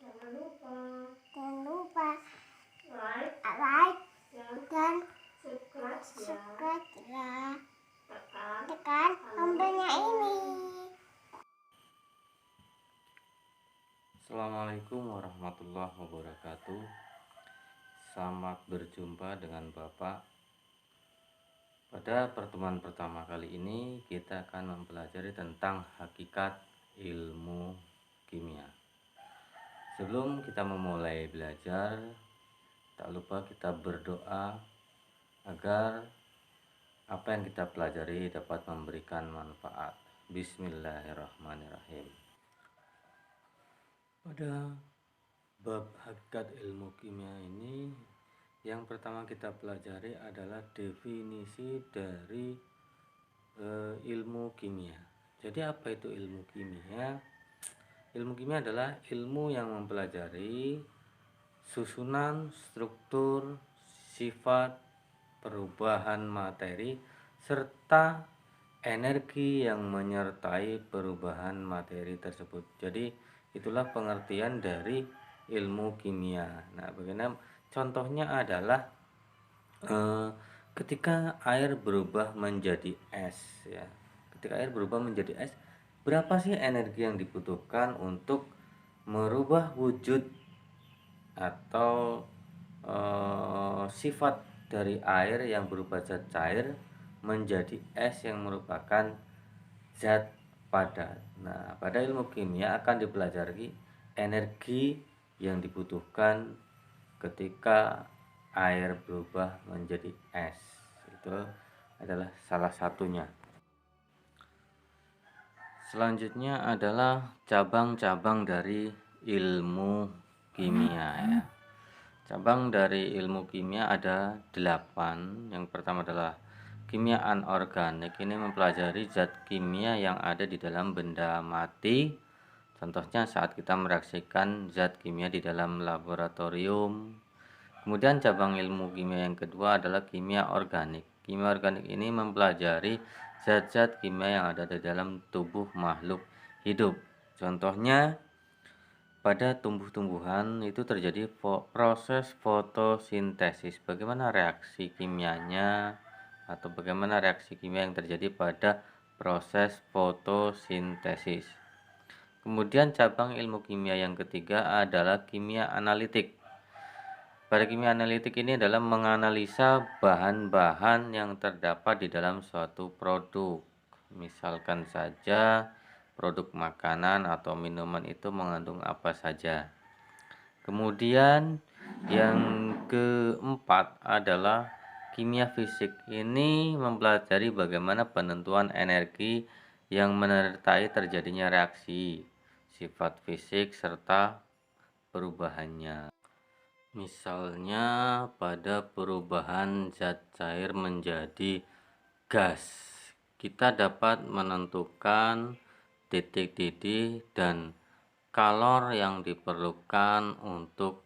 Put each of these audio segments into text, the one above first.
Jangan lupa like dan subscribe ya. Tekan tombolnya ini. Assalamualaikum warahmatullahi wabarakatuh. Selamat berjumpa dengan Bapak. Pada pertemuan pertama kali ini kita akan mempelajari tentang hakikat ilmu kimia. Sebelum kita memulai belajar, tak lupa kita berdoa agar apa yang kita pelajari dapat memberikan manfaat. Bismillahirrahmanirrahim. Pada bab hakikat ilmu kimia ini, yang pertama kita pelajari adalah definisi dari ilmu kimia. Jadi apa itu ilmu kimia? Ilmu kimia adalah ilmu yang mempelajari susunan, struktur, sifat, perubahan materi, serta energi yang menyertai perubahan materi tersebut. Jadi itulah pengertian dari ilmu kimia. Nah, bagaimana contohnya adalah ketika air berubah menjadi es, ya. Ketika air berubah menjadi es, berapa sih energi yang dibutuhkan untuk merubah wujud atau sifat dari air yang berupa zat cair menjadi es yang merupakan zat padat. Nah, pada ilmu kimia akan dipelajari energi yang dibutuhkan ketika air berubah menjadi es. Itu adalah salah satunya. Selanjutnya adalah cabang-cabang dari ilmu kimia, ya. Cabang dari ilmu kimia ada 8. Yang pertama adalah kimia anorganik. Ini mempelajari zat kimia yang ada di dalam benda mati. Contohnya saat kita mereaksikan zat kimia di dalam laboratorium. Kemudian cabang ilmu kimia yang kedua adalah kimia organik. Kimia organik ini mempelajari zat-zat kimia yang ada di dalam tubuh makhluk hidup. Contohnya pada tumbuh-tumbuhan itu terjadi proses fotosintesis. Bagaimana reaksi kimianya atau bagaimana reaksi kimia yang terjadi pada proses fotosintesis. Kemudian cabang ilmu kimia yang ketiga adalah kimia analitik. Pada kimia analitik ini adalah menganalisa bahan-bahan yang terdapat di dalam suatu produk. Misalkan saja produk makanan atau minuman itu mengandung apa saja. Kemudian yang keempat adalah kimia fisik. Ini mempelajari bagaimana penentuan energi yang menyertai terjadinya reaksi, sifat fisik serta perubahannya. Misalnya pada perubahan zat cair menjadi gas, kita dapat menentukan titik-titik dan kalor yang diperlukan untuk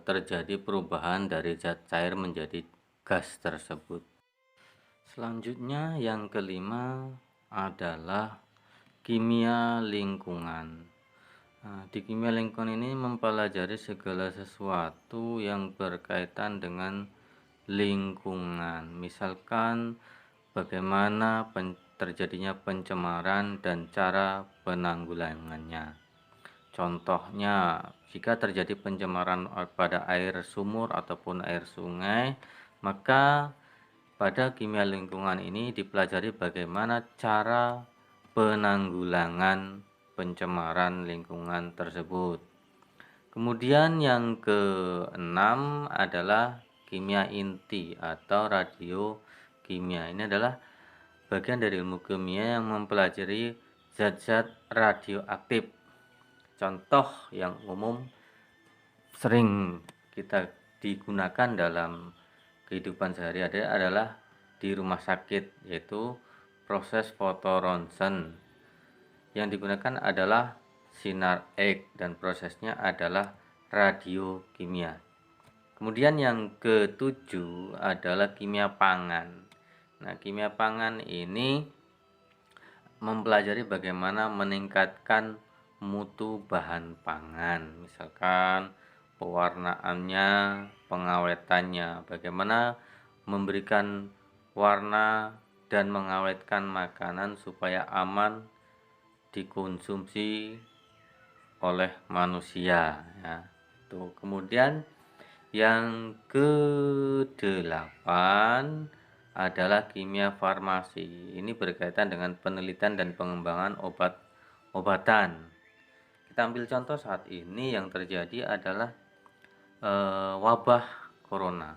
terjadi perubahan dari zat cair menjadi gas tersebut. Selanjutnya yang kelima adalah kimia lingkungan. Nah, di kimia lingkungan ini mempelajari segala sesuatu yang berkaitan dengan lingkungan. Misalkan bagaimana terjadinya pencemaran dan cara penanggulangannya. Contohnya, jika terjadi pencemaran pada air sumur ataupun air sungai, maka pada kimia lingkungan ini dipelajari bagaimana cara penanggulangan pencemaran lingkungan tersebut. Kemudian yang keenam adalah kimia inti atau radiokimia. Ini adalah bagian dari ilmu kimia yang mempelajari zat-zat radioaktif. Contoh yang umum sering kita digunakan dalam kehidupan sehari-hari adalah di rumah sakit, yaitu proses fotoronsen. Yang digunakan adalah sinar X dan prosesnya adalah radiokimia. Kemudian yang ketujuh adalah kimia pangan. Nah, kimia pangan ini mempelajari bagaimana meningkatkan mutu bahan pangan, misalkan pewarnaannya, pengawetannya, bagaimana memberikan warna dan mengawetkan makanan supaya aman dikonsumsi oleh manusia ya. Tuh, kemudian yang kedelapan adalah kimia farmasi. Ini berkaitan dengan penelitian dan pengembangan obat-obatan. Kita ambil contoh saat ini yang terjadi adalah wabah corona.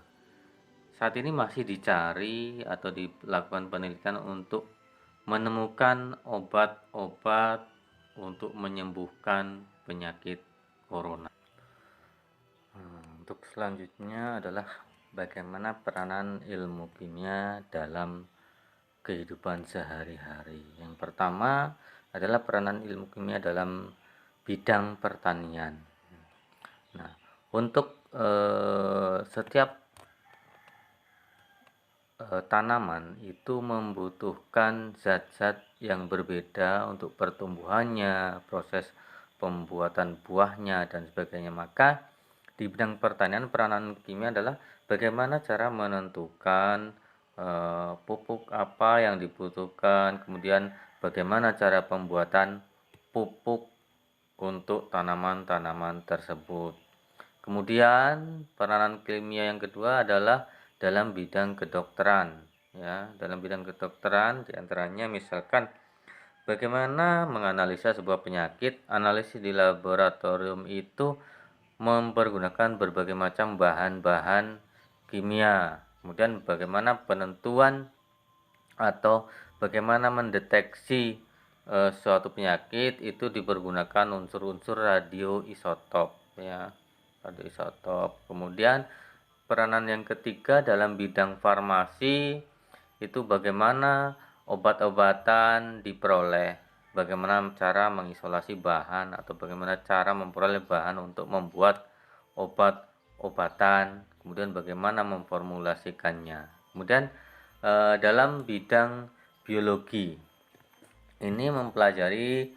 Saat ini masih dicari atau dilakukan penelitian untuk menemukan obat-obat untuk menyembuhkan penyakit corona. Untuk selanjutnya adalah bagaimana peranan ilmu kimia dalam kehidupan sehari-hari. Yang pertama adalah peranan ilmu kimia dalam bidang pertanian. Nah, untuk setiap tanaman itu membutuhkan zat-zat yang berbeda untuk pertumbuhannya, proses pembuatan buahnya dan sebagainya. Maka di bidang pertanian peranan kimia adalah bagaimana cara menentukan pupuk apa yang dibutuhkan, kemudian bagaimana cara pembuatan pupuk untuk tanaman-tanaman tersebut. Kemudian peranan kimia yang kedua adalah dalam bidang kedokteran ya. Dalam bidang kedokteran diantaranya misalkan bagaimana menganalisa sebuah penyakit. Analisis di laboratorium itu mempergunakan berbagai macam bahan-bahan kimia. Kemudian bagaimana penentuan atau bagaimana mendeteksi suatu penyakit itu dipergunakan unsur-unsur radioisotop ya, radioisotop. Kemudian peranan yang ketiga dalam bidang farmasi itu bagaimana obat-obatan diperoleh, bagaimana cara mengisolasi bahan atau bagaimana cara memperoleh bahan untuk membuat obat-obatan, kemudian bagaimana memformulasikannya. Kemudian dalam bidang biologi ini mempelajari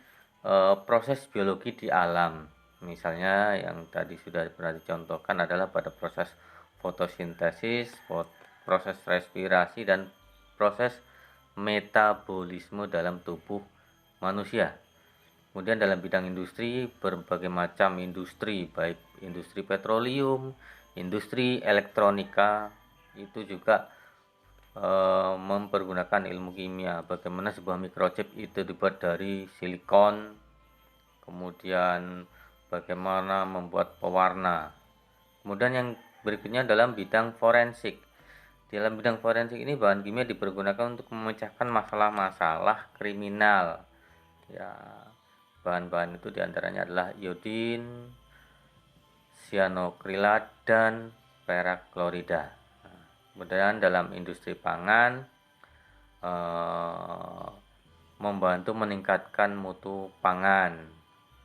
proses biologi di alam. Misalnya yang tadi sudah pernah dicontohkan adalah pada proses fotosintesis, proses respirasi dan proses metabolisme dalam tubuh manusia. Kemudian dalam bidang industri, berbagai macam industri, baik industri petroleum, industri elektronika, itu juga mempergunakan ilmu kimia. Bagaimana sebuah microchip itu dibuat dari silikon, kemudian bagaimana membuat pewarna. Kemudian yang berikutnya dalam bidang forensik. Dalam bidang forensik ini bahan kimia dipergunakan untuk memecahkan masalah-masalah kriminal. Ya, bahan-bahan itu diantaranya adalah iodin, cyanokrilat, dan perak klorida. Kemudian dalam industri pangan membantu meningkatkan mutu pangan.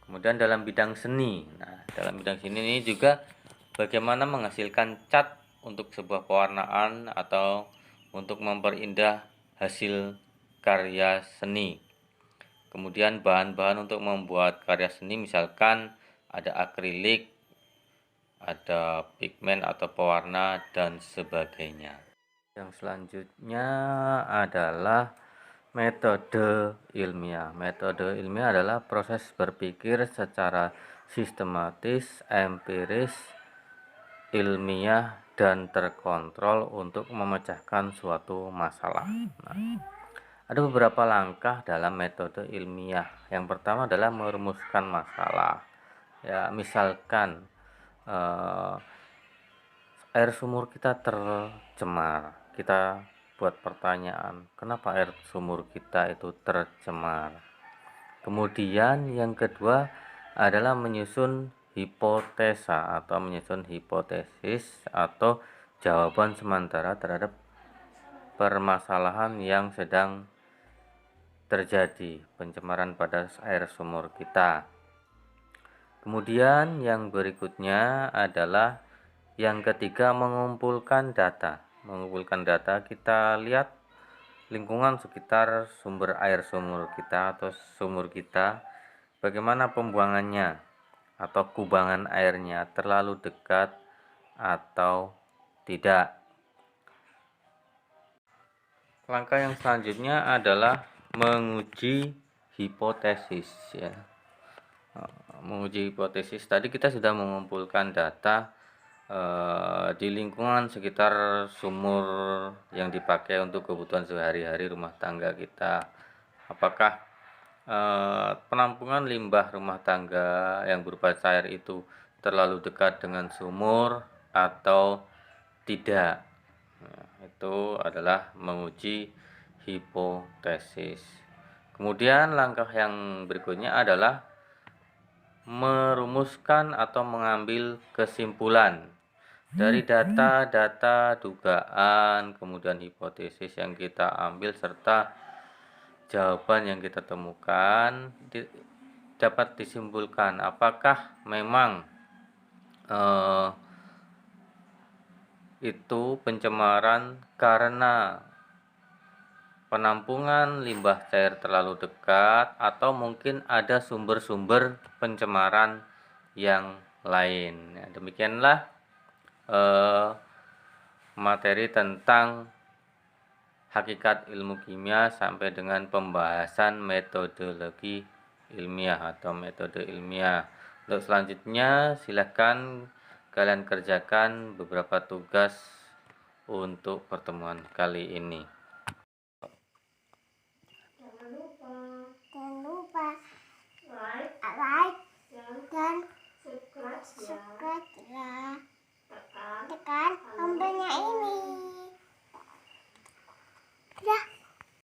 Kemudian dalam bidang seni, dalam bidang seni ini juga bagaimana menghasilkan cat untuk sebuah pewarnaan atau untuk memperindah hasil karya seni. Kemudian bahan-bahan untuk membuat karya seni misalkan ada akrilik, ada pigmen atau pewarna dan sebagainya. Yang selanjutnya adalah metode ilmiah. Metode ilmiah adalah proses berpikir secara sistematis, empiris, ilmiah, dan terkontrol untuk memecahkan suatu masalah. Ada beberapa langkah dalam metode ilmiah. Yang pertama adalah merumuskan masalah. Ya, misalkan air sumur kita tercemar. Kita buat pertanyaan, kenapa air sumur kita itu tercemar? Kemudian yang kedua adalah menyusun hipotesa atau menyusun hipotesis atau jawaban sementara terhadap permasalahan yang sedang terjadi, pencemaran pada air sumur kita. Kemudian yang berikutnya adalah yang ketiga mengumpulkan data. Mengumpulkan data, kita lihat lingkungan sekitar sumber air sumur kita atau sumur kita Bagaimana pembuangannya atau kubangan airnya, terlalu dekat atau tidak. Langkah yang selanjutnya adalah menguji hipotesis ya. Menguji hipotesis, tadi kita sudah mengumpulkan data di lingkungan sekitar sumur yang dipakai untuk kebutuhan sehari-hari rumah tangga kita. Apakah penampungan limbah rumah tangga yang berupa cair itu terlalu dekat dengan sumur atau tidak. Nah, itu adalah menguji hipotesis. Kemudian langkah yang berikutnya adalah merumuskan atau mengambil kesimpulan dari data-data dugaan, kemudian hipotesis yang kita ambil serta jawaban yang kita temukan, dapat disimpulkan apakah memang itu pencemaran karena penampungan limbah cair terlalu dekat atau mungkin ada sumber-sumber pencemaran yang lain. Ya, demikianlah materi tentang hakikat ilmu kimia sampai dengan pembahasan metodologi ilmiah atau metode ilmiah. Untuk selanjutnya silakan kalian kerjakan beberapa tugas untuk pertemuan kali ini.